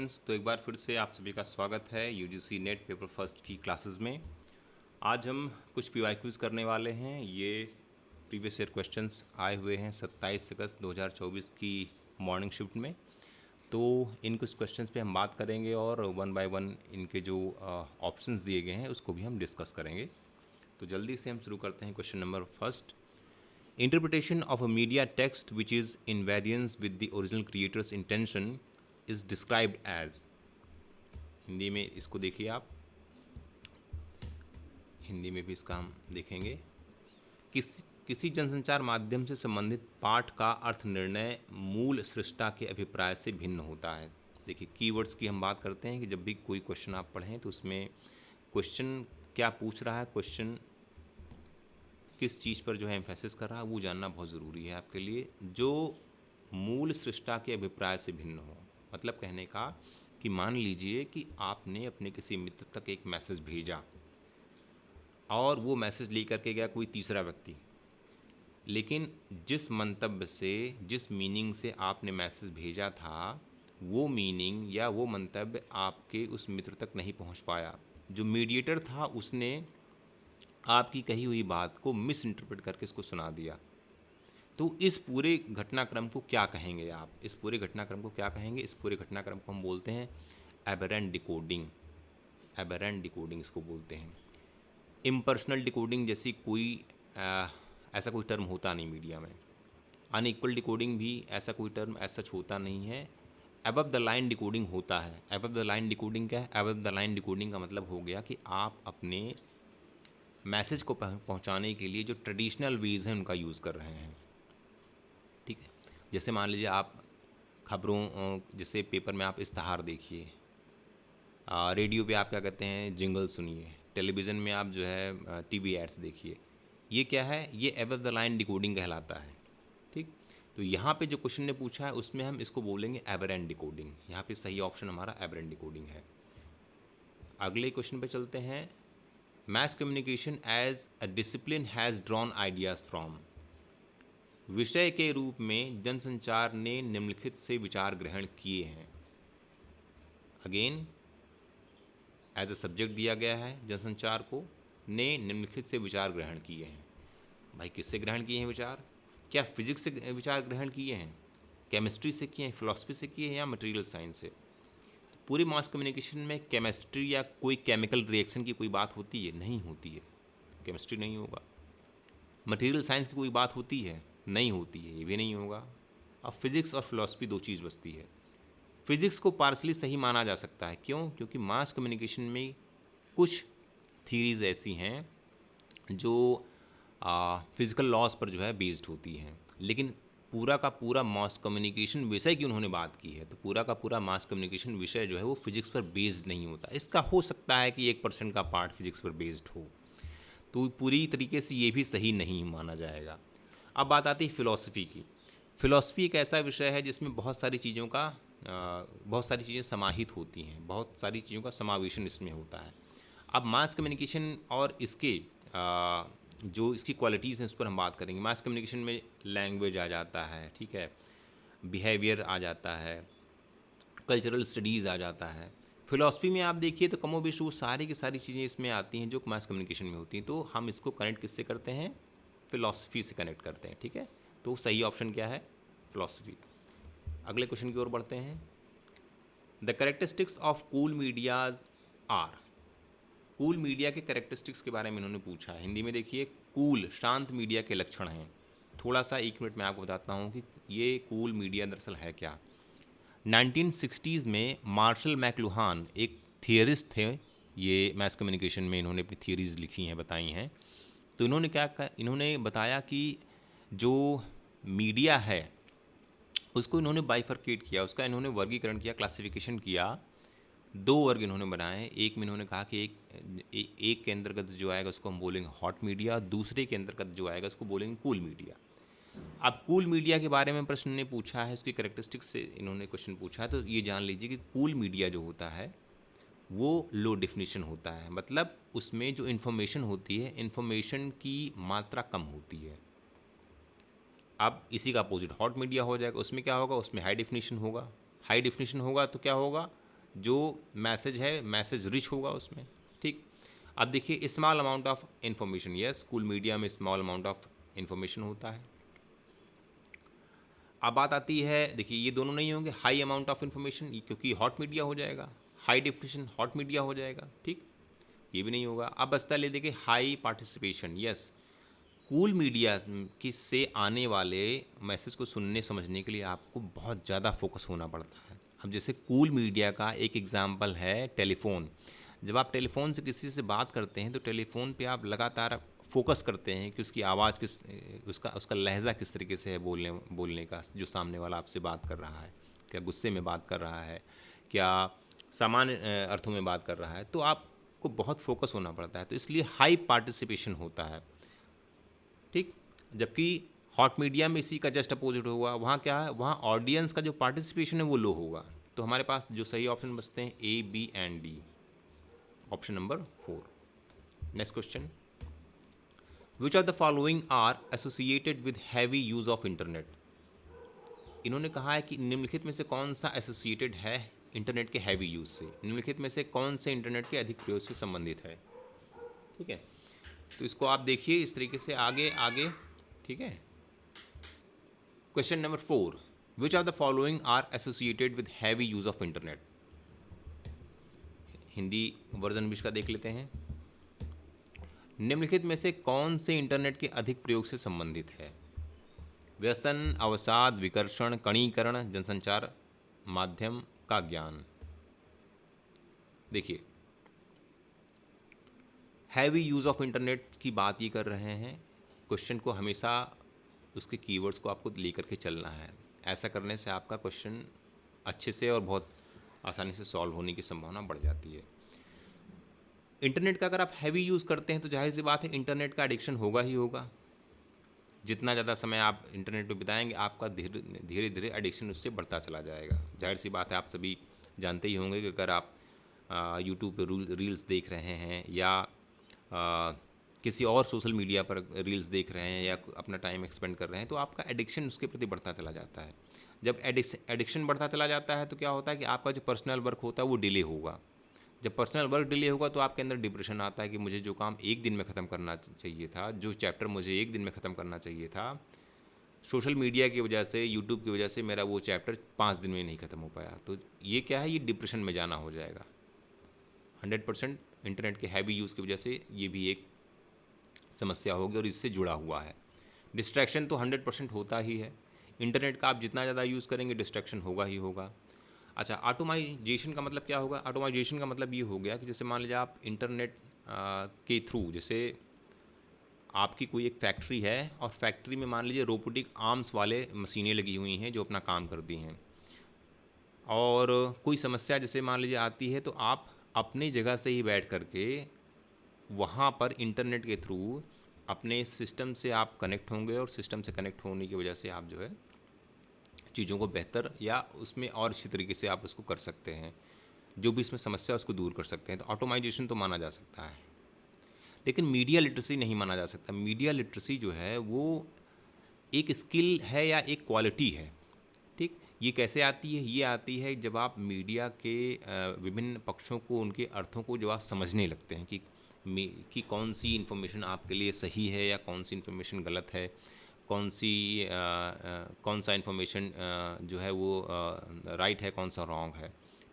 Students, तो एक बार फिर से आप सभी का स्वागत है यूजीसी नेट पेपर फर्स्ट की क्लासेस में। आज हम कुछ पीवाईक्यूज़ करने वाले हैं। ये प्रीवियस ईयर क्वेश्चंस आए हुए हैं 27 अगस्त 2024 की मॉर्निंग शिफ्ट में। तो इन कुछ क्वेश्चंस पे हम बात करेंगे और वन बाय वन इनके जो ऑप्शंस दिए गए हैं उसको भी हम डिस्कस करेंगे। तो जल्दी से हम शुरू करते हैं। Question number first, interpretation of a media text which is in variance with the original creator's intention is described as। Hindi में इसको देखिए आप, हिंदी में भी इसका हम देखेंगे। किसी जनसंचार माध्यम से संबंधित पाठ का अर्थ निर्णय मूल सृष्टा के अभिप्राय से भिन्न होता है। देखिए, कीवर्ड्स की हम बात करते हैं कि जब भी कोई क्वेश्चन आप पढ़ें तो उसमें क्वेश्चन क्या पूछ रहा है, क्वेश्चन किस चीज़ पर जो है एम्फेसिस कर रहा है, वो जानना बहुत ज़रूरी है आपके लिए। जो मूल सृष्टा के अभिप्राय से भिन्न हो, मतलब कहने का कि मान लीजिए कि आपने अपने किसी मित्र तक एक मैसेज भेजा और वो मैसेज लेकर के गया कोई तीसरा व्यक्ति, लेकिन जिस मंतव्य से, जिस मीनिंग से आपने मैसेज भेजा था, वो मीनिंग या वो मंतव्य आपके उस मित्र तक नहीं पहुंच पाया। जो मीडिएटर था उसने आपकी कही हुई बात को मिस इंटरप्रेट करके इसको सुना दिया। तो इस पूरे घटनाक्रम को क्या कहेंगे आप? इस पूरे घटनाक्रम को क्या कहेंगे? इस पूरे घटनाक्रम को हम बोलते हैं एबरेंट डिकोडिंग। एबरेंट डिकोडिंग इसको बोलते हैं। इम्पर्सनल डिकोडिंग जैसी कोई ऐसा कोई टर्म होता नहीं मीडिया में। अनइक्वल डिकोडिंग भी ऐसा कोई टर्म ऐसा सच होता नहीं है। अबव द लाइन डिकोडिंग होता है। अबव द लाइन डिकोडिंग क्या है? अबव द लाइन डिकोडिंग का मतलब हो गया कि आप अपने मैसेज को पहुंचाने के लिए जो ट्रेडिशनल वेज हैं उनका यूज़ कर रहे हैं। ठीक है, जैसे मान लीजिए आप खबरों, जैसे पेपर में आप इश्तहार देखिए, रेडियो पे आप क्या कहते हैं, जिंगल सुनिए, टेलीविज़न में आप जो है टीवी एड्स देखिए। ये क्या है? ये एबव द लाइन डिकोडिंग कहलाता है। ठीक, तो यहाँ पे जो क्वेश्चन ने पूछा है उसमें हम इसको बोलेंगे एबरेंट डिकोडिंग। यहाँ पे सही ऑप्शन हमारा एबरेंट डिकोडिंग है। अगले क्वेश्चन पे चलते हैं। Mass communication as a discipline has drawn ideas from. विषय के रूप में जनसंचार ने निम्नलिखित से विचार ग्रहण किए हैं। अगेन एज अ सब्जेक्ट दिया गया है, जनसंचार को ने निम्नलिखित से विचार ग्रहण किए हैं। भाई किससे ग्रहण किए हैं विचार? क्या फिजिक्स से विचार ग्रहण किए हैं, केमिस्ट्री से किए हैं, फिलॉसफी से किए हैं या मटेरियल साइंस से? तो पूरे मास कम्युनिकेशन में केमिस्ट्री या कोई केमिकल रिएक्शन की कोई बात होती है? नहीं होती है, केमिस्ट्री नहीं होगा। मटेरियल साइंस की कोई बात होती है? नहीं होती है, ये भी नहीं होगा। अब फिज़िक्स और फिलॉसफी दो चीज़ बचती है। फिज़िक्स को पार्शली सही माना जा सकता है। क्यों? क्योंकि मास कम्युनिकेशन में कुछ थीरीज़ ऐसी हैं जो फिज़िकल लॉज पर जो है बेस्ड होती हैं, लेकिन पूरा का पूरा मास कम्युनिकेशन विषय की उन्होंने बात की है, तो पूरा का पूरा मास कम्युनिकेशन विषय जो है वो फिज़िक्स पर बेस्ड नहीं होता। इसका हो सकता है कि 1% का पार्ट फिज़िक्स पर बेस्ड हो, तो पूरी तरीके से ये भी सही नहीं माना जाएगा। अब बात आती है फ़िलॉसफी की। फ़िलॉसफी एक ऐसा विषय है जिसमें बहुत सारी चीज़ें समाहित होती हैं, बहुत सारी चीज़ों का समावेशन इसमें होता है। अब मास कम्युनिकेशन और इसके जो इसकी क्वालिटीज़ हैं उस पर हम बात करेंगे। मास कम्युनिकेशन में लैंग्वेज आ जाता है, ठीक है, बिहेवियर आ जाता है, कल्चरल स्टडीज़ आ जाता है। फ़िलॉसफी में आप देखिए तो कमोबेश वो सारी की सारी चीज़ें इसमें आती हैं जो मास कम्युनिकेशन में होती हैं। तो हम इसको कनेक्ट किससे करते हैं? फ़िलॉसफी से कनेक्ट करते हैं। ठीक है, तो सही ऑप्शन क्या है? फ़िलॉसफी। अगले क्वेश्चन की ओर बढ़ते हैं। The characteristics of cool medias are. Cool media के कैरेक्टरिस्टिक्स के बारे में इन्होंने पूछा है। हिंदी में देखिए, कूल शांत मीडिया के लक्षण हैं। थोड़ा सा 1 मिनट में आपको बताता हूँ कि ये कूल मीडिया दरअसल है क्या। 1960s में मार्शल मैकलुहान एक थियरिस्ट थे। ये मैस कम्युनिकेशन में इन्होंने अपनी थियरीज़ लिखी हैं, बताई हैं। तो इन्होंने क्या कहा? इन्होंने बताया कि जो मीडिया है उसको इन्होंने बाइफरकेट किया, उसका इन्होंने वर्गीकरण किया, क्लासिफिकेशन किया। 2 वर्ग इन्होंने बनाए। एक में इन्होंने कहा कि एक के अंतर्गत जो आएगा उसको हम बोलेंगे हॉट मीडिया, दूसरे के अंतर्गत जो आएगा उसको बोलेंगे कूल मीडिया। अब कूल मीडिया के बारे में प्रश्न ने पूछा है, उसकी कैरेक्टरिस्टिक्स से इन्होंने क्वेश्चन पूछा है, तो ये जान लीजिए कि कूल मीडिया जो होता है वो लो डेफिनेशन होता है। मतलब उसमें जो इन्फॉर्मेशन होती है, इन्फॉर्मेशन की मात्रा कम होती है। अब इसी का अपोजिट हॉट मीडिया हो जाएगा। उसमें क्या होगा? उसमें हाई डेफिनेशन होगा। हाई डेफिनेशन होगा तो क्या होगा? जो मैसेज है मैसेज रिच होगा उसमें। ठीक, अब देखिए small amount of information, yes school media में स्मॉल अमाउंट ऑफ इन्फॉर्मेशन होता है। अब बात आती है, देखिए ये दोनों नहीं होंगे, हाई अमाउंट ऑफ इन्फॉर्मेशन, क्योंकि हॉट मीडिया हो जाएगा, हाई डेफिनेशन हॉट मीडिया हो जाएगा। ठीक, ये भी नहीं होगा। अब बचता ले देखिए high participation, yes cool media की से आने वाले मैसेज को सुनने समझने के लिए आपको बहुत ज़्यादा फोकस होना पड़ता है। अब जैसे कूल मीडिया का एक एग्जांपल है टेलीफोन। जब आप टेलीफोन से किसी से बात करते हैं तो टेलीफोन पे आप लगातार फोकस करते हैं कि उसकी आवाज़ किस, उसका उसका लहजा किस तरीके से है बोलने का, जो सामने वाला आपसे बात कर रहा है, क्या गुस्से में बात कर रहा है, क्या सामान्य अर्थों में बात कर रहा है, तो आपको बहुत फोकस होना पड़ता है, तो इसलिए हाई पार्टिसिपेशन होता है। ठीक, जबकि हॉट मीडिया में इसी का जस्ट अपोजिट होगा, वहाँ क्या है, वहाँ ऑडियंस का जो पार्टिसिपेशन है वो लो होगा। तो हमारे पास जो सही ऑप्शन बचते हैं A, B and D, option number 4। Next question, which of the following are associated with heavy use of internet. इन्होंने कहा है कि निम्नलिखित में से कौन सा एसोसिएटेड है इंटरनेट के हैवी यूज़ से, निम्नलिखित में से कौन से इंटरनेट के अधिक प्रयोग से संबंधित है। ठीक है, तो इसको आप देखिए इस तरीके से आगे आगे। ठीक है, question number 4, which of the following are associated with heavy use of internet. Hindi version भी इसका देख लेते हैं। निम्नलिखित में से कौन से इंटरनेट के अधिक प्रयोग से संबंधित है। व्यसन, अवसाद, विकर्षण, कणीकरण, जनसंचार माध्यम का ज्ञान। देखिए हैवी यूज़ ऑफ इंटरनेट की बात ये कर रहे हैं, क्वेश्चन को हमेशा उसके कीवर्ड्स को आपको लेकर के चलना है। ऐसा करने से आपका क्वेश्चन अच्छे से और बहुत आसानी से सॉल्व होने की संभावना बढ़ जाती है। इंटरनेट का अगर आप हैवी यूज़ करते हैं तो जाहिर सी बात है इंटरनेट का एडिक्शन होगा ही होगा। जितना ज़्यादा समय आप इंटरनेट पे बिताएंगे आपका धीरे धीरे धीरे एडिक्शन उससे बढ़ता चला जाएगा। जाहिर सी बात है, आप सभी जानते ही होंगे कि अगर आप यूट्यूब पे रील्स देख रहे हैं या किसी और सोशल मीडिया पर रील्स देख रहे हैं या अपना टाइम एक्सपेंड कर रहे हैं तो आपका एडिक्शन उसके प्रति बढ़ता चला जाता है। जब एडिक्शन बढ़ता चला जाता है तो क्या होता है कि आपका जो पर्सनल वर्क होता है वो डिले होगा। जब पर्सनल वर्क डिले होगा तो आपके अंदर डिप्रेशन आता है कि मुझे जो काम एक दिन में ख़त्म करना चाहिए था, जो चैप्टर मुझे एक दिन में ख़त्म करना चाहिए था, सोशल मीडिया की वजह से, यूट्यूब की वजह से मेरा वो चैप्टर 5 दिन में नहीं ख़त्म हो पाया। तो ये क्या है, ये डिप्रेशन में जाना हो जाएगा। 100% इंटरनेट के हैवी यूज़ की वजह से ये भी एक समस्या होगी और इससे जुड़ा हुआ है। डिस्ट्रैक्शन तो 100% होता ही है। इंटरनेट का आप जितना ज़्यादा यूज़ करेंगे डिस्ट्रैक्शन होगा ही होगा। अच्छा, ऑटोमाइजेशन का मतलब क्या होगा। ऑटोमाइजेशन का मतलब ये हो गया कि जैसे मान लीजिए आप इंटरनेट के थ्रू, जैसे आपकी कोई एक फैक्ट्री है और फैक्ट्री में मान लीजिए रोबोटिक आर्म्स वाले मशीनें लगी हुई हैं जो अपना काम करती हैं, और कोई समस्या जैसे मान लीजिए आती है तो आप अपनी जगह से ही बैठ करके वहाँ पर इंटरनेट के थ्रू अपने सिस्टम से आप कनेक्ट होंगे और सिस्टम से कनेक्ट होने की वजह से आप जो है चीज़ों को बेहतर या उसमें और अच्छी तरीके से आप उसको कर सकते हैं, जो भी इसमें समस्या है उसको दूर कर सकते हैं। तो ऑटोमाइजेशन तो माना जा सकता है, लेकिन मीडिया लिटरेसी नहीं माना जा सकता। मीडिया लिटरेसी जो है वो एक स्किल है या एक क्वालिटी है। ठीक, ये कैसे आती है, ये आती है जब आप मीडिया के विभिन्न पक्षों को, उनके अर्थों को जब आप समझने लगते हैं कि कौन सी इन्फॉर्मेशन आपके लिए सही है या कौन सी इन्फॉर्मेशन गलत है, कौन सा इन्फॉर्मेशन जो है वो राइट है, कौन सा रॉन्ग है।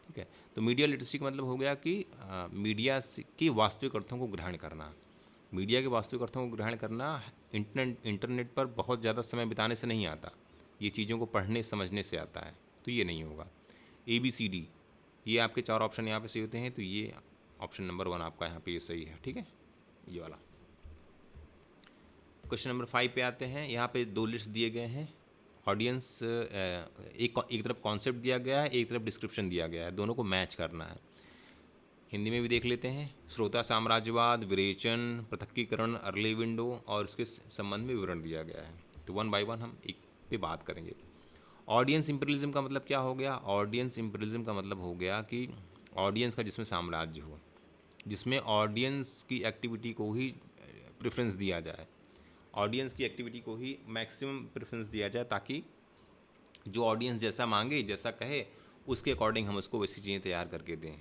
ठीक है, तो मीडिया लिटरेसी का मतलब हो गया कि मीडिया के वास्तविक अर्थों को ग्रहण करना। मीडिया के वास्तविक अर्थों को ग्रहण करना इंटरनेट पर बहुत ज़्यादा समय बिताने से नहीं आता, ये चीज़ों को पढ़ने समझने से आता है। तो ये नहीं होगा। ABCD, ये आपके 4 ऑप्शन यहाँ पे सही होते हैं, तो ये ऑप्शन नंबर 1 आपका यहाँ पे ये सही है। ठीक है, ये वाला। क्वेश्चन नंबर 5 पे आते हैं। यहाँ पे 2 लिस्ट दिए गए हैं। ऑडियंस एक तरफ कॉन्सेप्ट दिया गया है, एक तरफ डिस्क्रिप्शन दिया गया है, दोनों को मैच करना है। हिंदी में भी देख लेते हैं। श्रोता साम्राज्यवाद, विरेचन, पृथक्कीकरण, अर्ली विंडो और उसके संबंध में विवरण दिया गया है। तो 1 बाय 1 हम एक पे बात करेंगे। ऑडियंस इंपीरियलिज्म का मतलब क्या हो गया। ऑडियंस इंपीरियलिज्म का मतलब हो गया कि ऑडियंस का जिसमें साम्राज्य हो, जिसमें ऑडियंस की एक्टिविटी को ही प्रेफरेंस दिया जाए, ऑडियंस की एक्टिविटी को ही मैक्सिमम प्रेफरेंस दिया जाए, ताकि जो ऑडियंस जैसा मांगे, जैसा कहे, उसके अकॉर्डिंग हम उसको वैसी चीज़ें तैयार करके दें।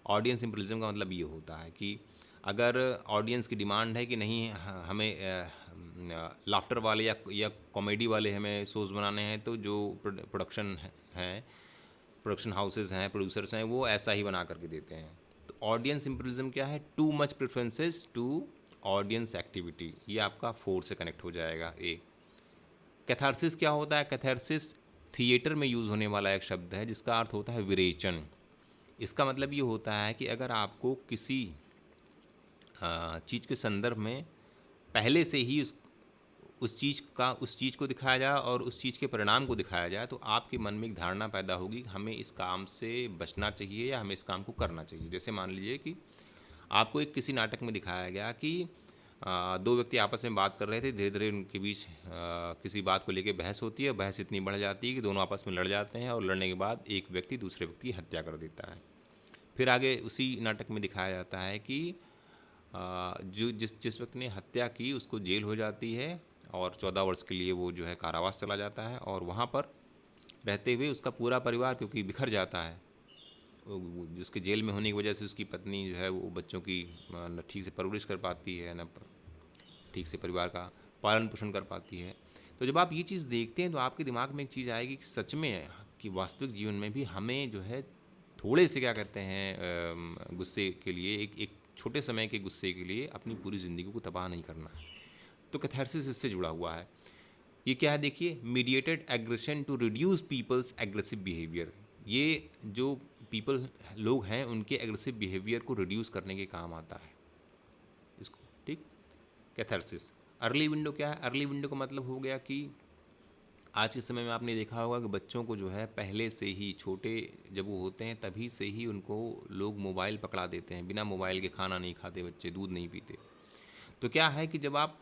ऑडियंस इम्पीरियलिज्म का मतलब ये होता है कि अगर ऑडियंस की डिमांड है कि नहीं हमें लाफ्टर वाले या कॉमेडी वाले हमें शोज़ बनाने हैं, तो जो प्रोडक्शन हैं, प्रोडक्शन हाउसेज हैं, प्रोड्यूसर्स हैं, वो ऐसा ही बना करके देते हैं। तो ऑडियंस इम्पीरियलिज्म क्या है? Too much preferences to audience activity. ये आपका 4 से कनेक्ट हो जाएगा। ए कैथारसिस क्या होता है? कैथारसिस थिएटर में यूज़ होने वाला एक शब्द है जिसका अर्थ होता है विरेचन। इसका मतलब ये होता है कि अगर आपको किसी चीज़ के संदर्भ में पहले से ही उस चीज़ को दिखाया जाए और उस चीज़ के परिणाम को दिखाया जाए, तो आपके मन में एक धारणा पैदा होगी कि हमें इस काम से बचना चाहिए या हमें इस काम को करना चाहिए। जैसे मान लीजिए कि आपको एक किसी नाटक में दिखाया गया कि दो व्यक्ति आपस में बात कर रहे थे, धीरे धीरे उनके बीच किसी बात को लेकर बहस होती है, बहस इतनी बढ़ जाती है कि दोनों आपस में लड़ जाते हैं और लड़ने के बाद एक व्यक्ति दूसरे व्यक्ति की हत्या कर देता है। फिर आगे उसी नाटक में दिखाया जाता है कि जो जिस व्यक्ति ने हत्या की उसको जेल हो जाती है और 14 वर्ष के लिए वो जो है कारावास चला जाता है, और वहाँ पर रहते हुए उसका पूरा परिवार क्योंकि बिखर जाता है, जिसके जेल में होने की वजह से उसकी पत्नी जो है वो बच्चों की न ठीक से परवरिश कर पाती है, न ठीक से परिवार का पालन पोषण कर पाती है। तो जब आप ये चीज़ देखते हैं तो आपके दिमाग में एक चीज़ आएगी कि सच में कि वास्तविक जीवन में भी हमें जो है थोड़े से क्या कहते हैं गुस्से के लिए, एक छोटे समय के गुस्से के लिए अपनी पूरी ज़िंदगी को तबाह नहीं करना है। तो कैथारसिस इससे जुड़ा हुआ है। ये क्या है देखिए, mediated aggression to reduce people's aggressive behaviour. ये जो पीपल लोग हैं उनके एग्रेसिव बिहेवियर को रिड्यूस करने के काम आता है इसको, ठीक। कैथारसिस। अर्ली विंडो क्या है? अर्ली विंडो का मतलब हो गया कि आज के समय में आपने देखा होगा कि बच्चों को जो है पहले से ही छोटे जब वो होते हैं तभी से ही उनको लोग मोबाइल पकड़ा देते हैं। बिना मोबाइल के खाना नहीं खाते बच्चे, दूध नहीं पीते। तो क्या है कि जब आप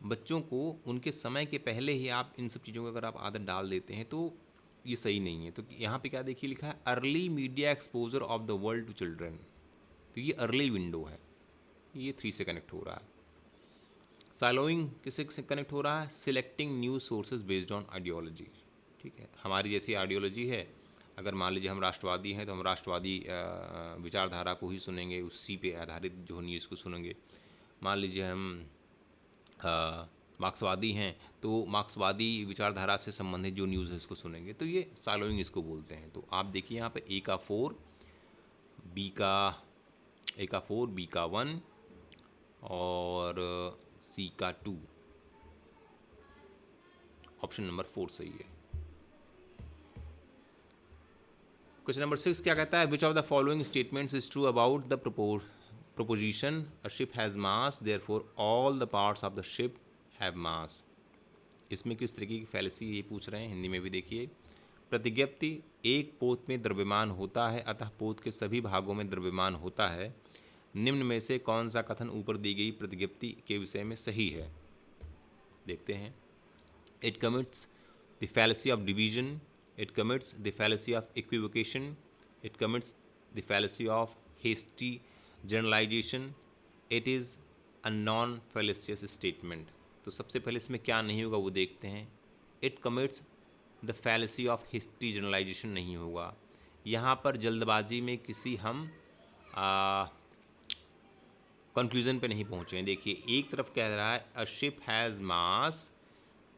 बच्चों को उनके समय के पहले ही आप इन सब चीज़ों को अगर आप आदत डाल देते हैं तो ये सही नहीं है। तो यहाँ पे क्या देखिए लिखा है, early media exposure of the world to children. तो ये अर्ली विंडो है, ये 3 से कनेक्ट हो रहा है। सालोइंग किससे कनेक्ट हो रहा है? Selecting news sources based on ideology. ठीक है, हमारी जैसी आइडियोलॉजी है, अगर मान लीजिए हम राष्ट्रवादी हैं तो हम राष्ट्रवादी विचारधारा को ही सुनेंगे, उसी पे आधारित जो न्यूज़ को सुनेंगे। मान लीजिए हम मार्क्सवादी हैं तो मार्क्सवादी विचारधारा से संबंधित जो न्यूज़ है इसको सुनेंगे। तो ये सालोइंग इसको बोलते हैं। तो आप देखिए यहाँ पे ए का 4, बी का 4, बी का 1 और सी का 2। ऑप्शन नंबर 4 सही है। क्वेश्चन नंबर 6 क्या कहता है? Which of the following statements is true about the proposition a ship has mass therefore all the parts of the ship have mass। इसमें किस तरीके की फैलेसी ये पूछ रहे हैं, हिंदी में भी देखिए। प्रतिज्ञप्ति, एक पोत में द्रव्यमान होता है अतः पोत के सभी भागों में द्रव्यमान होता है। निम्न में से कौन सा कथन ऊपर दी गई प्रतिज्ञप्ति के विषय में सही है? देखते हैं। It commits the fallacy of division, it commits the fallacy of equivocation, it commits the fallacy of hasty generalisation, it is a non fallacious statement. तो सबसे पहले इसमें क्या नहीं होगा वो देखते हैं। It commits the fallacy of history generalisation नहीं होगा। यहाँ पर जल्दबाजी में किसी हम कंक्लूजन पे नहीं पहुँचे हैं। देखिए एक तरफ कह रहा है अ शिप हैज़ मास,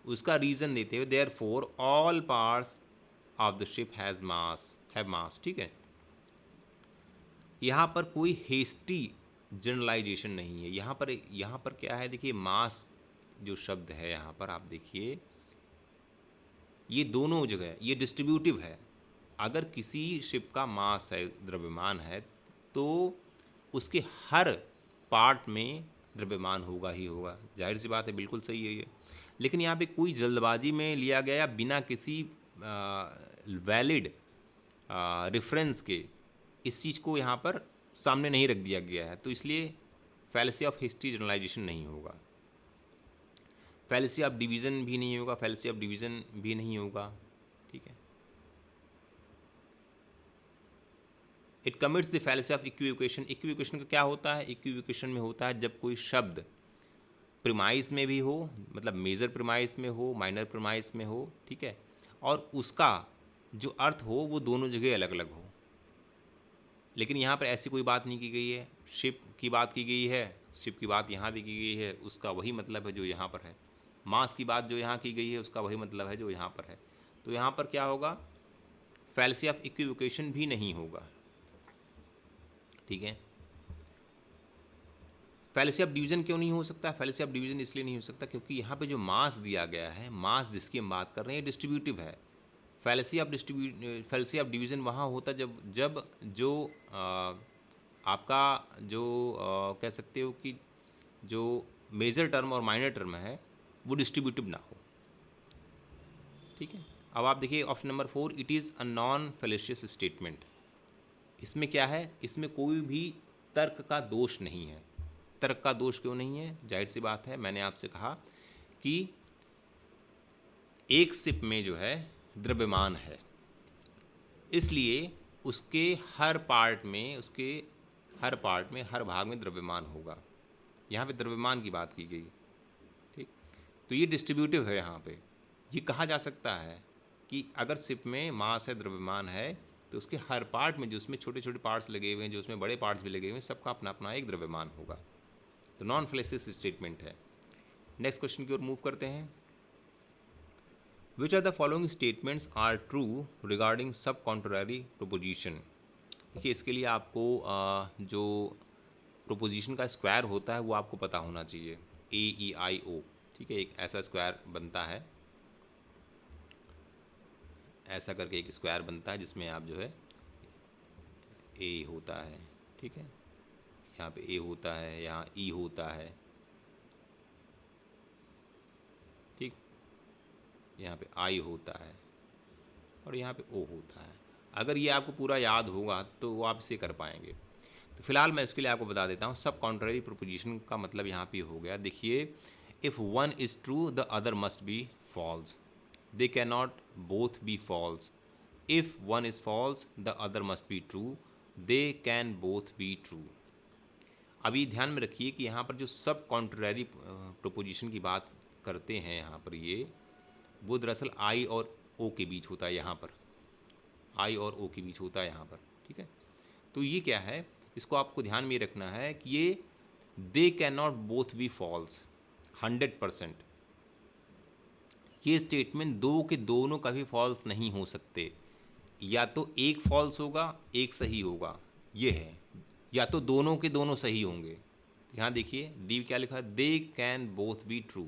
उसका रीज़न देते हुए therefore all parts of the ship have मास। ठीक है, यहाँ पर कोई हेस्टी जनरलाइजेशन नहीं है। यहाँ पर क्या है देखिए, मास जो शब्द है यहाँ पर आप देखिए, ये दोनों जगह ये डिस्ट्रीब्यूटिव है। अगर किसी शिप का मास है, द्रव्यमान है, तो उसके हर पार्ट में द्रव्यमान होगा ही होगा, जाहिर सी बात है, बिल्कुल सही है ये। लेकिन यहाँ पे कोई जल्दबाजी में लिया गया बिना किसी वैलिड रेफरेंस के इस चीज़ को यहाँ पर सामने नहीं रख दिया गया है, तो इसलिए फैलेसी ऑफ हिस्ट्री जनरलाइजेशन नहीं होगा। फैलेसी ऑफ डिवीज़न भी नहीं होगा, फैलेसी ऑफ डिवीज़न भी नहीं होगा। ठीक है, it commits the fallacy of equivocation. Equivocation का क्या होता है? इक्विवोकेशन में होता है जब कोई शब्द प्रिमाइस में भी हो, मतलब मेजर प्रिमाइस में हो, माइनर प्रिमाइस में हो, ठीक है, और उसका जो अर्थ हो वो दोनों जगह अलग अलग हो। लेकिन यहाँ पर ऐसी कोई बात नहीं की गई है। शिप की बात की गई है, शिप की बात यहाँ भी की गई है, उसका वही मतलब है जो यहाँ पर है। मास की बात जो यहाँ की गई है उसका वही मतलब है जो यहाँ पर है। तो यहाँ पर क्या होगा, फैलेसी ऑफ इक्विवोकेशन भी नहीं होगा। ठीक है। फैलेसी ऑफ डिवीजन क्यों नहीं हो सकता? फैलेसी ऑफ डिवीजन इसलिए नहीं हो सकता क्योंकि यहाँ पे जो मास दिया गया है, मास जिसकी हम बात कर रहे हैं, डिस्ट्रीब्यूटिव है। फैलेसी ऑफ डिवीजन वहाँ होता जब जब जो आपका जो कह सकते हो कि जो मेजर टर्म और माइनर टर्म है वो डिस्ट्रीब्यूटिव ना हो। ठीक है। अब आप देखिए option number 4, it is a non fallacious statement. इसमें क्या है, इसमें कोई भी तर्क का दोष नहीं है। तर्क का दोष क्यों नहीं है? जाहिर सी बात है, मैंने आपसे कहा कि एक सिप में जो है द्रव्यमान है, इसलिए उसके हर पार्ट में हर भाग में द्रव्यमान होगा। यहाँ पे द्रव्यमान की बात की गई। ठीक। तो ये डिस्ट्रीब्यूटिव है। यहाँ पे ये कहा जा सकता है कि अगर सिप में मास है, द्रव्यमान है, तो उसके हर पार्ट में जो उसमें छोटे छोटे पार्ट्स लगे हुए हैं, जो उसमें बड़े पार्ट्स भी लगे हुए हैं, सबका अपना अपना एक द्रव्यमान होगा। तो नॉन फैलेशियस स्टेटमेंट है। नेक्स्ट क्वेश्चन की ओर मूव करते हैं। Which are the following statements are true regarding sub contrary proposition. देखिए इसके लिए आपको जो प्रोपोजिशन का स्क्वायर होता है वो आपको पता होना चाहिए, AEIO। ठीक है, एक ऐसा स्क्वायर बनता है, ऐसा करके एक स्क्वायर बनता है जिसमें आप जो है A होता है। ठीक है, यहाँ पे A होता है, यहाँ E होता है। ठीक, यहाँ पे I होता है और यहाँ पे O होता है। अगर ये आपको पूरा याद होगा तो वो आप इसे कर पाएंगे। तो फिलहाल मैं इसके लिए आपको बता देता हूँ। सब कॉन्ट्ररी प्रोपोजिशन का मतलब यहाँ पे हो गया, देखिए, if one is true the other must be false, they can not both be false. If one is false the other must be true, they can both be true. अभी ध्यान में रखिए कि यहाँ पर जो सब कॉन्ट्ररी प्रोपोजिशन की बात करते हैं, यहाँ पर ये वो दरअसल आई और ओ के बीच होता है। यहाँ पर आई और ओ के बीच होता है यहाँ पर। ठीक है, तो ये क्या है, इसको आपको ध्यान में रखना है कि ये they can not both be false 100%। ये स्टेटमेंट दो के दोनों कभी फॉल्स नहीं हो सकते। या तो एक फॉल्स होगा, एक सही होगा, ये है, या तो दोनों के दोनों सही होंगे। यहाँ देखिए डी क्या लिखा है, they can both be true,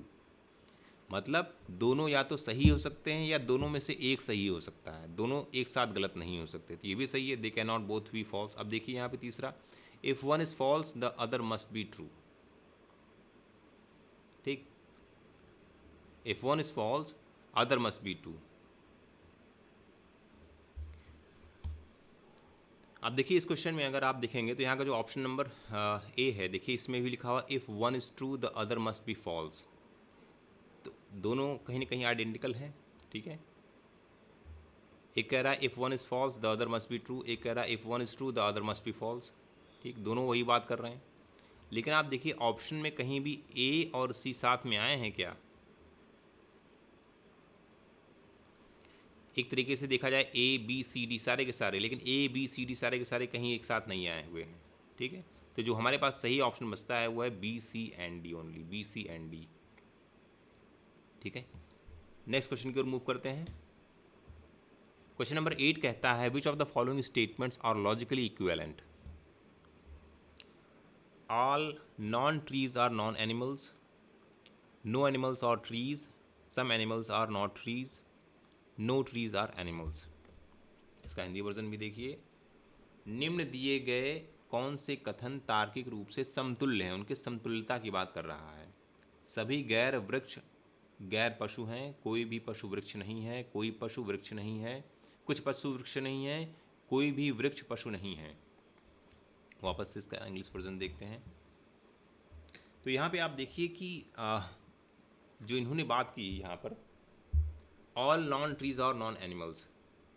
मतलब दोनों या तो सही हो सकते हैं या दोनों में से एक सही हो सकता है, दोनों एक साथ गलत नहीं हो सकते। तो ये भी सही है, they can not both be false. अब देखिए यहाँ पे तीसरा, if one is false the other must be true. ठीक, if one is false other must be true. अब देखिए इस क्वेश्चन में अगर आप देखेंगे तो यहाँ का जो ऑप्शन नंबर ए है, देखिए इसमें भी लिखा हुआ if one is true the other must be false. तो दोनों कहीं ना कहीं आइडेंटिकल हैं। ठीक है, एक कह रहा है if one is false the other must be true, एक कह रहा है if one is true the other must be false. ठीक, दोनों वही बात कर रहे हैं। लेकिन आप देखिए ऑप्शन में कहीं भी ए और सी साथ में आए हैं क्या? एक तरीके से देखा जाए ए बी सी डी सारे के सारे, लेकिन ए बी सी डी सारे के सारे कहीं एक साथ नहीं आए हुए हैं। ठीक है, तो जो हमारे पास सही ऑप्शन बचता है वो है B C and D, only B C and D. ठीक है, नेक्स्ट क्वेश्चन की ओर मूव करते हैं। क्वेश्चन नंबर 8 कहता है which of the following statements are logically equivalent. All non trees are non animals, no animals are trees, some animals are not trees, no trees are animals. इसका Hindi version भी देखिए, निम्न दिए गए कौन से कथन तार्किक रूप से समतुल्य हैं, उनके समतुल्यता की बात कर रहा है। सभी गैर वृक्ष गैर पशु हैं, कोई भी पशु वृक्ष नहीं है, कोई पशु वृक्ष नहीं है, कुछ पशु वृक्ष नहीं है, कोई भी वृक्ष पशु नहीं है। वापस से इसका इंग्लिश वर्जन देखते हैं। तो यहाँ पे आप देखिए कि जो इन्होंने बात की यहाँ पर, ऑल नॉन ट्रीज और नॉन एनिमल्स।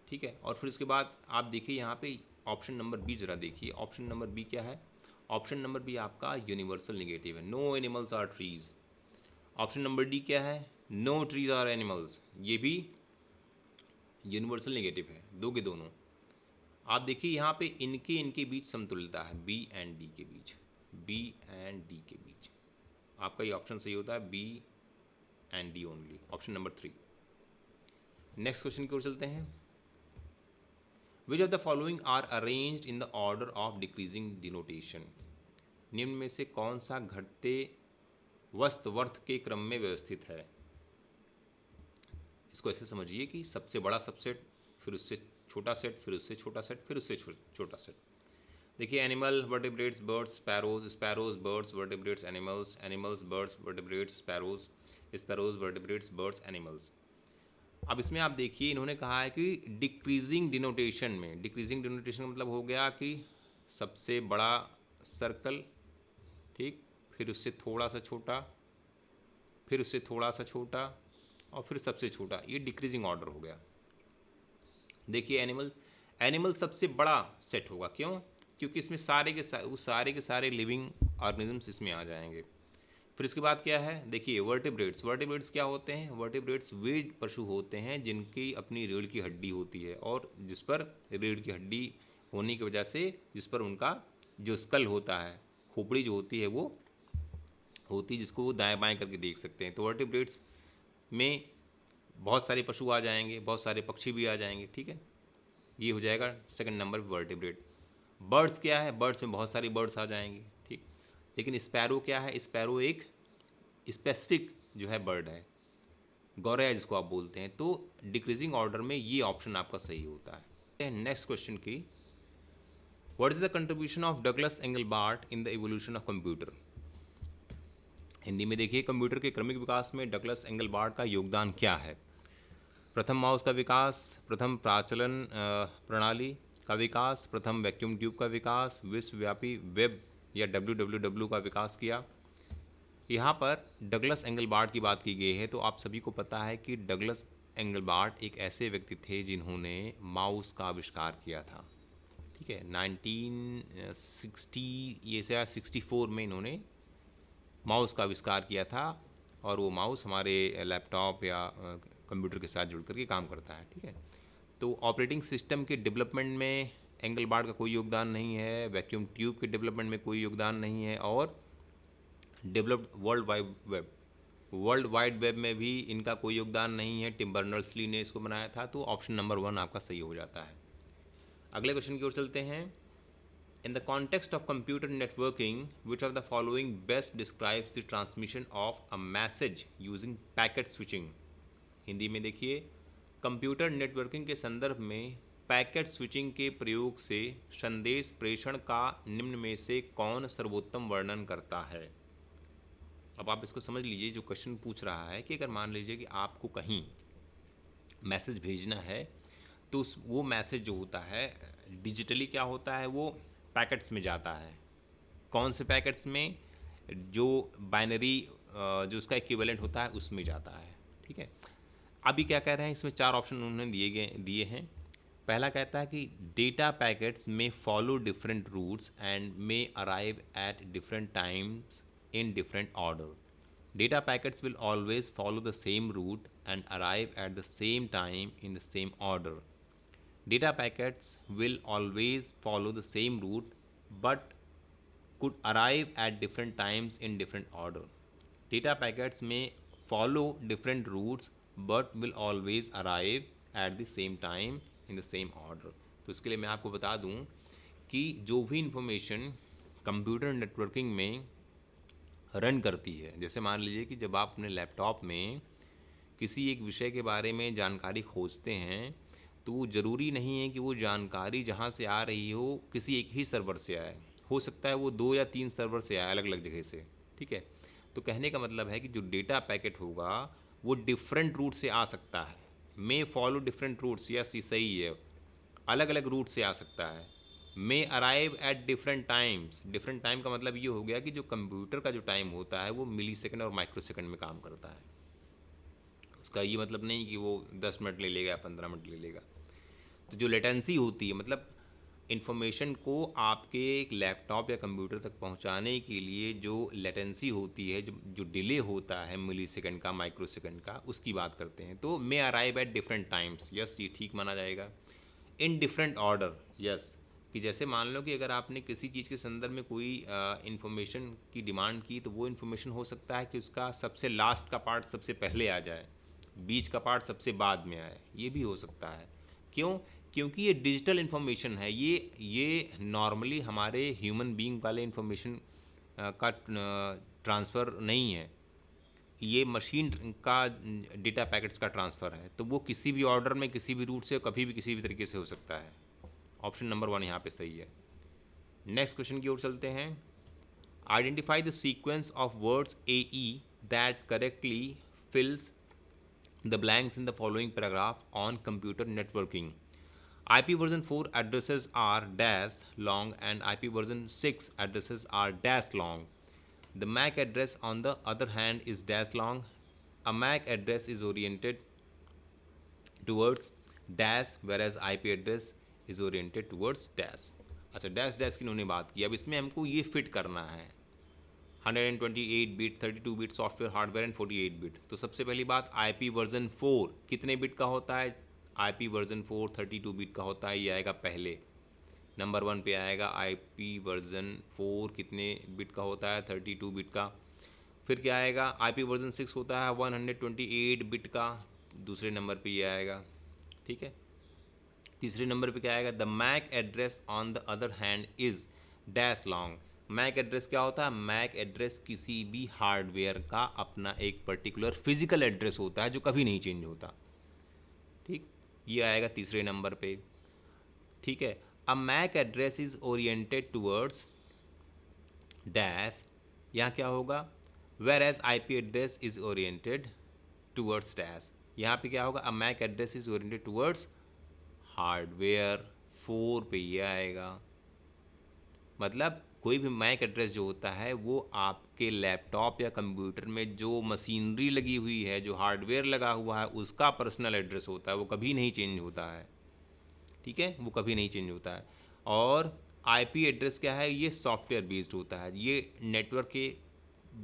ठीक है, और फिर उसके बाद आप देखिए यहाँ पे ऑप्शन नंबर बी जरा देखिए, ऑप्शन नंबर बी क्या है? ऑप्शन नंबर बी आपका यूनिवर्सल नेगेटिव है, no animals are trees. Option number D क्या है? नो ट्रीज आर एनिमल्स, ये भी यूनिवर्सल नेगेटिव है, दो के दोनों। आप देखिए यहाँ पे इनके बीच समतुल्यता है, बी एंड डी के बीच, बी एंड डी के बीच। आपका ये ऑप्शन सही होता है, B and D only, option number 3। Next question की ओर चलते हैं। Which of the following are arranged in the order of decreasing denotation. निम्न में से कौन सा घटते वस्तवर्थ के क्रम में व्यवस्थित है। इसको ऐसे समझिए कि सबसे बड़ा सबसेट, फिर उससे छोटा सेट, फिर उससे छोटा सेट, फिर उससे छोटा सेट। देखिए animal, vertebrates, birds, sparrows, sparrows, birds, vertebrates, animals, animals, birds, vertebrates, sparrows, sparrows, vertebrates, birds, animals. अब इसमें आप देखिए इन्होंने कहा है कि डिक्रीजिंग डिनोटेशन में, डिक्रीजिंग डिनोटेशन का मतलब हो गया कि सबसे बड़ा सर्कल, ठीक, फिर उससे थोड़ा सा छोटा, फिर उससे थोड़ा सा छोटा, और फिर सबसे छोटा, ये डिक्रीजिंग ऑर्डर हो गया। देखिए एनिमल, एनिमल सबसे बड़ा सेट होगा, क्यों? क्योंकि इसमें सारे के सारे लिविंग ऑर्गेनिजम्स इसमें आ जाएंगे। फिर इसके बाद क्या है, देखिए वर्टिब्रेट्स, वर्टिब्रेट्स क्या होते हैं? वर्टिब्रेट्स वे पशु होते हैं जिनकी अपनी रीढ़ की हड्डी होती है, और जिस पर रीढ़ की हड्डी होने की वजह से जिस पर उनका जो स्कल होता है, खोपड़ी जो होती है वो होती है, जिसको वो दाएं बाएं करके देख सकते हैं। तो वर्टिब्रेट्स में बहुत सारे पशु आ जाएंगे, बहुत सारे पक्षी भी आ जाएंगे, ठीक है। ये हो जाएगा सेकंड नंबर वर्टिब्रेट। बर्ड्स क्या है? बर्ड्स में बहुत सारी बर्ड्स आ जाएंगी, ठीक। लेकिन स्पैरो क्या है? स्पैरो एक स्पेसिफिक जो है बर्ड है, गौरैया जिसको आप बोलते हैं। तो डिक्रीजिंग ऑर्डर में ये ऑप्शन आपका सही होता है। नेक्स्ट क्वेश्चन की, what is the contribution of Douglas Engelbart in the evolution of computer. Hindi में देखिए, कंप्यूटर के क्रमिक विकास में डगलस एंगलबार्ट का योगदान क्या है। प्रथम माउस का विकास, प्रथम प्राचलन प्रणाली का विकास, प्रथम वैक्यूम ट्यूब का विकास, विश्वव्यापी वेब या WWW का विकास किया। यहाँ पर डगलस एंगलबार्ट की बात की गई है, तो आप सभी को पता है कि डगलस एंगलबार्ट एक ऐसे व्यक्ति थे जिन्होंने माउस का आविष्कार किया था, ठीक है। 1960 ये से 64 में इन्होंने माउस का आविष्कार किया था, और वो माउस हमारे लैपटॉप या कंप्यूटर के साथ जुड़ करके काम करता है, ठीक है। तो ऑपरेटिंग सिस्टम के डेवलपमेंट में एंगलबार्ट का कोई योगदान नहीं है, वैक्यूम ट्यूब के डेवलपमेंट में कोई योगदान नहीं है, और डेवलप्ड वर्ल्ड वाइड वेब में भी इनका कोई योगदान नहीं है। टिम बर्नर्स-ली ने इसको बनाया था। तो ऑप्शन नंबर 1 आपका सही हो जाता है। अगले क्वेश्चन की ओर चलते हैं। In the context of computer networking, which of the following best describes the transmission of a message using packet switching. Hindi में देखिए, कंप्यूटर नेटवर्किंग के संदर्भ में पैकेट स्विचिंग के प्रयोग से संदेश प्रेषण का निम्न में से कौन सर्वोत्तम वर्णन करता है। अब आप इसको समझ लीजिए, जो क्वेश्चन पूछ रहा है कि अगर मान लीजिए कि आपको कहीं मैसेज भेजना है, तो वो मैसेज जो होता है डिजिटली क्या होता है, वो पैकेट्स में जाता है। कौन से पैकेट्स में? जो बाइनरी जो उसका इक्विवेलेंट होता है उसमें जाता है, ठीक है। अभी क्या कह रहे हैं, इसमें 4 ऑप्शन उन्होंने दिए हैं। पहला कहता है कि data packets may follow different routes and may arrive at different times in different order. Data packets will always follow the same route and arrive at the same time in the same order. Data packets will always follow the same route but could arrive at different times in different order. Data packets may follow different routes but will always arrive at the same time in the same order. तो इसके लिए मैं आपको बता दूं कि जो भी इंफॉर्मेशन कंप्यूटर नेटवर्किंग में रन करती है, जैसे मान लीजिए कि जब आप अपने लैपटॉप में किसी एक विषय के बारे में जानकारी खोजते हैं, तो वो ज़रूरी नहीं है कि वो जानकारी जहाँ से आ रही हो किसी एक ही सर्वर से आए। हो सकता है वो 2 या 3 सर्वर से आए, अलग अलग जगह से, ठीक है। तो कहने का मतलब है कि जो डेटा पैकेट होगा वो डिफरेंट रूट से आ सकता है। May follow different routes, yes ये सही है, अलग अलग रूट से आ सकता है। May arrive at different times, different time का मतलब ये हो गया कि जो कंप्यूटर का जो टाइम होता है वो मिली सेकेंड और माइक्रो सेकेंड में काम करता है। उसका ये मतलब नहीं कि वो 10 मिनट ले लेगा, 15 मिनट ले लेगा। तो जो लेटेंसी होती है, मतलब इन्फॉर्मेशन को आपके एक लैपटॉप या कंप्यूटर तक पहुंचाने के लिए जो लेटेंसी होती है, जो डिले होता है मिली सेकेंड का, माइक्रो सेकेंड का, उसकी बात करते हैं। तो may arrive at different times, yes ये ठीक माना जाएगा। इन डिफरेंट ऑर्डर, यस, कि जैसे मान लो कि अगर आपने किसी चीज़ के संदर्भ में कोई इन्फॉर्मेशन की डिमांड की, तो वो इन्फॉर्मेशन हो सकता है कि उसका सबसे लास्ट का पार्ट सबसे पहले आ जाए, बीच का पार्ट सबसे बाद में आए, ये भी हो सकता है। क्यों? क्योंकि ये डिजिटल इन्फॉर्मेशन है, ये नॉर्मली हमारे ह्यूमन बीइंग वाले इन्फॉर्मेशन का ट्रांसफ़र नहीं है, ये मशीन का डेटा पैकेट्स का ट्रांसफ़र है। तो वो किसी भी ऑर्डर में, किसी भी रूट से, कभी भी किसी भी तरीके से हो सकता है। ऑप्शन नंबर 1 यहाँ पे सही है। नेक्स्ट क्वेश्चन की ओर चलते हैं। Identify the sequence of words A E that correctly fills the blanks in the following paragraph on computer networking. IP version 4 addresses are dash long and IP version 6 addresses are dash long. The MAC address on the other hand is dash long. A MAC address is oriented towards dash whereas IP address is oriented towards dash. अच्छा, dash dash की उन्होंने बात की। अब इसमें हमको ये fit करना है 128 bit, 32 bit software hardware and 48 bit. तो सबसे पहली बात, आईपी वर्जन 4 कितने बिट का होता है? आईपी वर्जन 4 32 बिट का होता है, ये आएगा पहले। नंबर 1 पे आएगा आईपी वर्जन 4 कितने बिट का होता है? 32 बिट का। फिर क्या आएगा? आईपी वर्जन 6 होता है 128 बिट का, दूसरे नंबर पे ये आएगा। ठीक है, तीसरे नंबर पे क्या आएगा? The MAC address on the other hand is dash long. MAC address क्या होता है? मैक एड्रेस किसी भी हार्डवेयर का अपना एक पर्टिकुलर फिजिकल एड्रेस होता है जो कभी नहीं चेंज होता। ठीक, ये आएगा तीसरे नंबर पे। ठीक है, a MAC address is oriented towards dash, यहाँ क्या होगा? Whereas I P address is oriented towards dash, यहाँ पे क्या होगा? A MAC address is oriented towards hardware. 4 पे ये आएगा। मतलब कोई भी मैक एड्रेस जो होता है वो आपके लैपटॉप या कंप्यूटर में जो मशीनरी लगी हुई है, जो हार्डवेयर लगा हुआ है, उसका पर्सनल एड्रेस होता है, वो कभी नहीं चेंज होता है। ठीक है, वो कभी नहीं चेंज होता है। और आईपी एड्रेस क्या है? ये सॉफ्टवेयर बेस्ड होता है, ये नेटवर्क के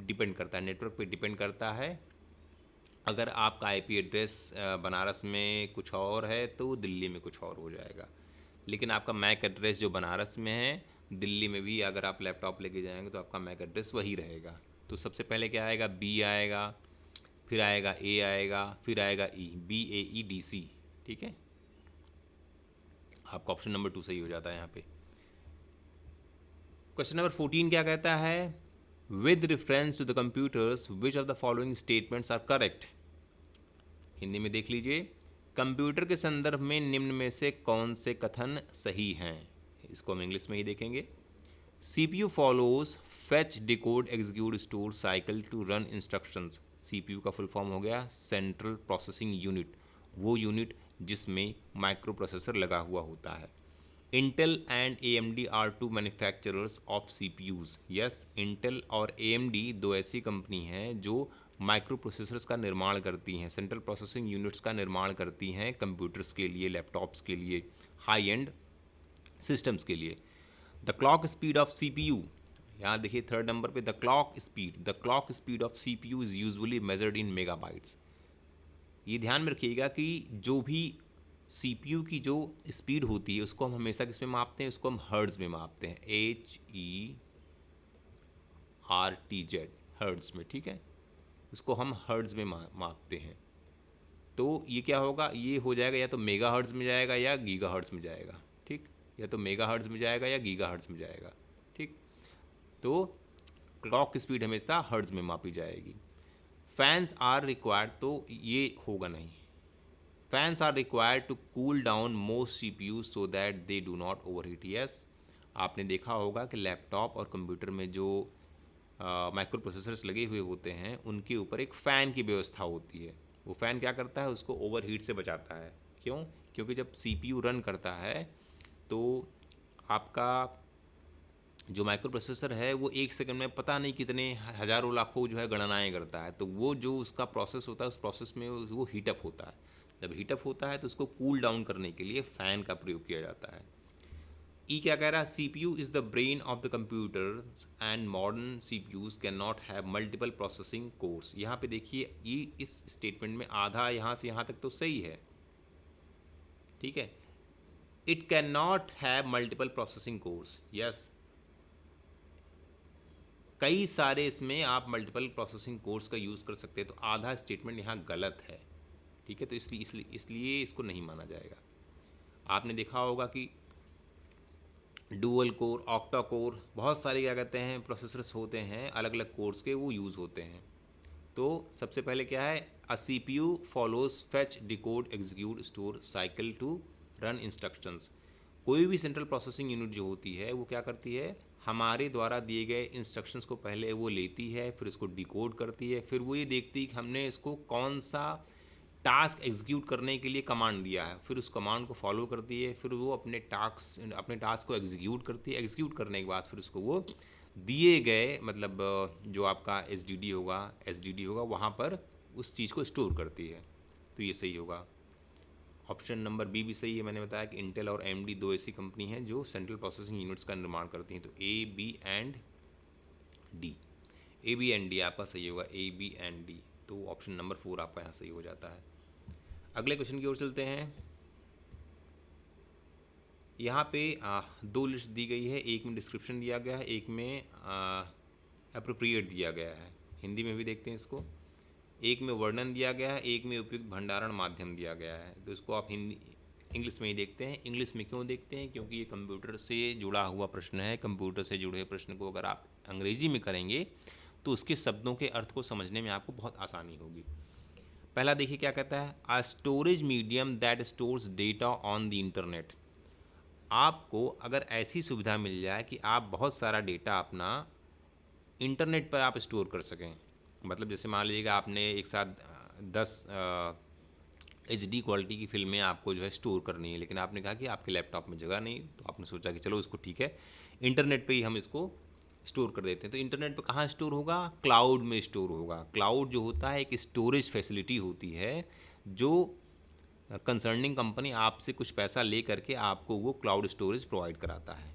डिपेंड करता है, नेटवर्क पे डिपेंड करता है। अगर आपका आईपी एड्रेस बनारस में कुछ और है तो दिल्ली में कुछ और हो जाएगा, लेकिन आपका मैक एड्रेस जो बनारस में है, दिल्ली में भी अगर आप लैपटॉप लेके जाएंगे तो आपका मैक एड्रेस वही रहेगा। तो सबसे पहले क्या आएगा? बी आएगा, फिर आएगा ए आएगा, फिर आएगा ई, बी ए ई डी सी। ठीक है, आपका ऑप्शन नंबर 2 सही हो जाता है यहाँ पे। क्वेश्चन नंबर 14 क्या कहता है? With reference to the computers which of the following statements are correct. Hindi में देख लीजिए, कंप्यूटर के संदर्भ में निम्न में से कौन से कथन सही हैं? इसको हम इंग्लिश में ही देखेंगे। CPU follows fetch decode execute store cycle to run instructions. CPU का फुल फॉर्म हो गया सेंट्रल प्रोसेसिंग यूनिट, वो यूनिट जिसमें माइक्रो प्रोसेसर लगा हुआ होता है। Intel and AMD are two manufacturers of CPUs। Yes, Intel और AMD दो ऐसी कंपनी हैं जो माइक्रो प्रोसेसर्स का निर्माण करती हैं, सेंट्रल प्रोसेसिंग यूनिट्स का निर्माण करती हैं कंप्यूटर्स के लिए, लैपटॉप्स के लिए, हाई एंड सिस्टम्स के लिए। The clock speed of CPU, यहाँ देखिए थर्ड नंबर पे, the clock speed of CPU is usually measured in megabytes. ये ध्यान में रखिएगा कि जो भी CPU की जो स्पीड होती है उसको हम हमेशा किस में मापते हैं? उसको हम हर्ट्ज़ में मापते हैं, HERTZ, हर्ट्ज़ में। ठीक है, उसको हम हर्ट्ज़ में मापते हैं। तो ये क्या होगा? ये हो जाएगा या तो मेगा हर्ट्ज़ में जाएगा या गीगा हर्ट्ज़ में जाएगा। ठीक, या तो मेगा हर्ट्ज़ में जाएगा या गीगा हर्ट्ज़ में जाएगा। ठीक, तो क्लॉक स्पीड हमेशा हर्ट्ज़ में मापी जाएगी। फैंस आर रिक्वायर्ड, तो ये होगा नहीं। Fans are required to cool down most CPU so that they do not overheat. Yes, आपने देखा होगा कि लैपटॉप और कंप्यूटर में जो माइक्रो प्रोसेसर्स लगे हुए होते हैं उनके ऊपर एक फ़ैन की व्यवस्था होती है। वो फ़ैन क्या करता है? उसको ओवरहीट से बचाता है। क्यों? क्योंकि जब CPU रन करता है तो आपका जो माइक्रो प्रोसेसर है वो एक सेकंड में पता नहीं कितने हज़ारों लाखों जो है गणनाएँ करता है। तो वो जो उसका प्रोसेस होता है उस प्रोसेस में वो हीटअप होता है। जब हीटअप होता है तो उसको कूल डाउन करने के लिए फ़ैन का प्रयोग किया जाता है। ई क्या कह रहा है, C P U is the brain of the computer and modern C P Us can not have multiple processing cores. यहाँ पे देखिए ये इस स्टेटमेंट में आधा यहाँ से यहाँ तक तो सही है, ठीक है। It can not have multiple processing course, yes, कई सारे इसमें आप मल्टीपल प्रोसेसिंग कोर्स का यूज़ कर सकते हैं, तो आधा स्टेटमेंट यहाँ गलत है, ठीक है। तो इसलिए इसको नहीं माना जाएगा। आपने देखा होगा कि डुअल कोर, ऑक्टा कोर, बहुत सारे क्या कहते हैं प्रोसेसर्स होते हैं अलग अलग कोर्स के, वो यूज़ होते हैं। तो सबसे पहले क्या है, a C P U follows fetch decode execute store cycle to run instructions. कोई भी सेंट्रल प्रोसेसिंग यूनिट जो होती है वो क्या करती है, हमारे द्वारा दिए गए इंस्ट्रक्शंस को पहले वो लेती है, फिर उसको डिकोड करती है, फिर वो ये देखती है कि हमने इसको कौन सा टास्क एग्जीक्यूट करने के लिए कमांड दिया है, फिर उस कमांड को फॉलो करती है, फिर वो अपने टास्क को एग्जीक्यूट करती है। एग्जीक्यूट करने के बाद फिर उसको वो दिए गए मतलब जो आपका एस डी डी होगा वहाँ पर उस चीज़ को स्टोर करती है। तो ये सही होगा। ऑप्शन नंबर बी भी सही है। मैंने बताया कि इंटेल और एएमडी दो ऐसी कंपनी हैं जो सेंट्रल प्रोसेसिंग यूनिट्स का निर्माण करती हैं। तो ए बी एंड डी आपका सही होगा, ए बी एंड डी। तो ऑप्शन नंबर 4 आपका यहाँ सही हो जाता है। अगले क्वेश्चन की ओर चलते हैं। यहाँ पे दो लिस्ट दी गई है, एक में डिस्क्रिप्शन दिया गया है, एक में अप्रोप्रिएट दिया गया है। हिंदी में भी देखते हैं इसको। एक में वर्णन दिया गया है, एक में उपयुक्त भंडारण माध्यम दिया गया है। तो इसको आप इंग्लिश में ही देखते हैं। इंग्लिश में क्यों देखते हैं, क्योंकि ये कंप्यूटर से जुड़ा हुआ प्रश्न है। कंप्यूटर से जुड़े प्रश्न को अगर आप अंग्रेजी में करेंगे तो उसके शब्दों के अर्थ को समझने में आपको बहुत आसानी होगी। पहला देखिए क्या कहता है, a storage medium that stores data on the internet. आपको अगर ऐसी सुविधा मिल जाए कि आप बहुत सारा डेटा अपना इंटरनेट पर आप स्टोर कर सकें, मतलब जैसे मान लीजिएगा आपने एक साथ 10 HD क्वालिटी की फिल्में आपको जो है स्टोर करनी है, लेकिन आपने कहा कि आपके लैपटॉप में जगह नहीं, तो आपने सोचा कि चलो इसको ठीक है इंटरनेट पे ही हम इसको स्टोर कर देते हैं। तो इंटरनेट पे कहाँ स्टोर होगा, क्लाउड में स्टोर होगा। क्लाउड जो होता है एक स्टोरेज फैसिलिटी होती है जो कंसर्निंग कंपनी आपसे कुछ पैसा ले करके आपको वो क्लाउड स्टोरेज प्रोवाइड कराता है,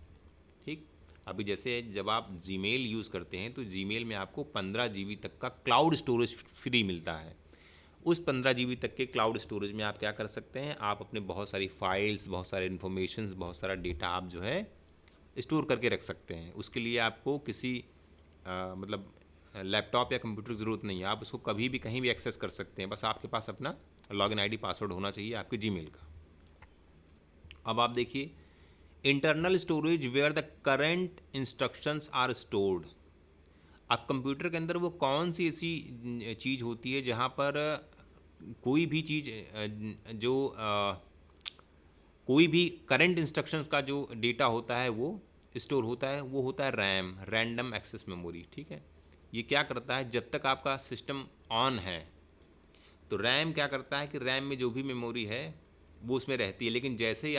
ठीक। अभी जैसे जब आप जीमेल यूज़ करते हैं तो जीमेल में आपको 15 GB तक का क्लाउड स्टोरेज फ्री मिलता है। उस 15 GB तक के क्लाउड स्टोरेज में आप क्या कर सकते हैं, आप अपने बहुत सारी फाइल्स, बहुत सारे इन्फॉर्मेशन, बहुत सारा डेटा आप जो है स्टोर करके रख सकते हैं। उसके लिए आपको किसी मतलब लैपटॉप या कंप्यूटर की ज़रूरत नहीं है, आप उसको कभी भी कहीं भी एक्सेस कर सकते हैं। बस आपके पास अपना लॉगिन आईडी पासवर्ड होना चाहिए आपके जीमेल का। अब आप देखिए, internal storage where the current instructions are stored. अब कंप्यूटर के अंदर वो कौन सी ऐसी चीज़ होती है जहाँ पर कोई भी चीज़ जो कोई भी करंट इंस्ट्रक्शंस का जो डेटा होता है वो स्टोर होता है, वो होता है रैम, रैंडम एक्सेस मेमोरी, ठीक है। ये क्या करता है, जब तक आपका सिस्टम ऑन है तो रैम क्या करता है कि रैम में जो भी मेमोरी है वो उसमें रहती है, लेकिन जैसे ही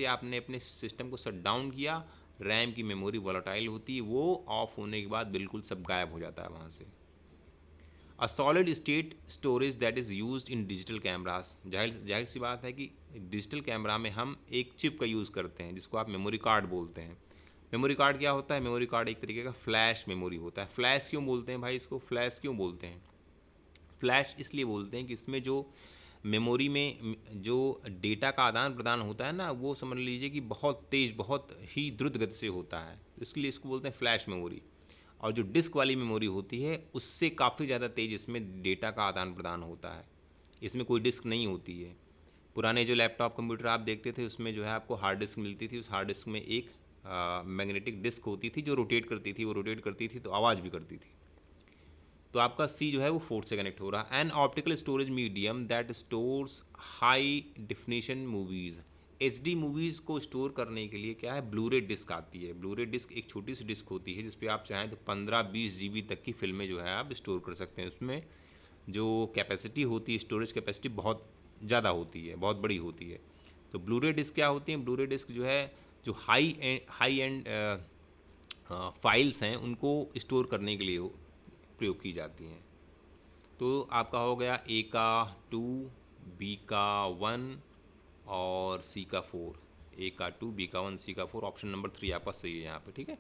आपने अपने सिस्टम को शट डाउन किया, रैम की मेमोरी वॉलेटाइल होती है, वो ऑफ होने के बाद बिल्कुल सब गायब हो जाता है वहाँ से। A solid state storage that is used in digital cameras. जाहिर सी बात है कि डिजिटल कैमरा में हम एक चिप का यूज़ करते हैं जिसको आप मेमोरी कार्ड बोलते हैं। मेमोरी कार्ड क्या होता है, मेमोरी कार्ड एक तरीके का फ्लैश मेमोरी होता है। फ्लैश क्यों बोलते हैं भाई, इसको फ्लैश क्यों बोलते हैं, फ्लैश इसलिए बोलते हैं कि इसमें जो मेमोरी में जो डेटा का आदान प्रदान होता है ना, वो समझ लीजिए कि बहुत तेज़, बहुत ही द्रुत गति से होता है, इसके लिए इसको बोलते हैं फ्लैश मेमोरी। और जो डिस्क वाली मेमोरी होती है उससे काफ़ी ज़्यादा तेज़ इसमें डेटा का आदान प्रदान होता है, इसमें कोई डिस्क नहीं होती है। पुराने जो लैपटॉप कंप्यूटर आप देखते थे उसमें जो है आपको हार्ड डिस्क मिलती थी, उस हार्ड डिस्क में एक मैग्नेटिक डिस्क होती थी जो रोटेट करती थी, वो रोटेट करती थी तो आवाज़ भी करती थी। तो आपका सी जो है वो 4 से कनेक्ट हो रहा है। An optical storage medium that stores high definition movies. HD movies को स्टोर करने के लिए क्या है, ब्लूरे डिस्क आती है। ब्लूरे डिस्क एक छोटी सी डिस्क होती है जिस पे आप चाहें तो 15-20 GB तक की फिल्में जो है आप स्टोर कर सकते हैं। उसमें जो कैपेसिटी होती है, स्टोरेज कैपेसिटी बहुत ज़्यादा होती है, बहुत बड़ी होती है। तो ब्लूरे डिस्क क्या होती हैं, ब्लूरे डिस्क जो है जो हाई एंड फाइल्स हैं उनको स्टोर करने के लिए प्रयोग की जाती हैं। तो आपका हो गया A का 2, B का 1 और C का 4। ए का 2, बी का 1, सी का 4, ऑप्शन नंबर 3 आपका सही है यहाँ पे। ठीक है,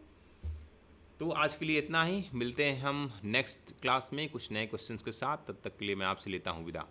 तो आज के लिए इतना ही। मिलते हैं हम नेक्स्ट क्लास में कुछ नए क्वेश्चंस के साथ। तब तक के लिए मैं आपसे लेता हूँ विदा।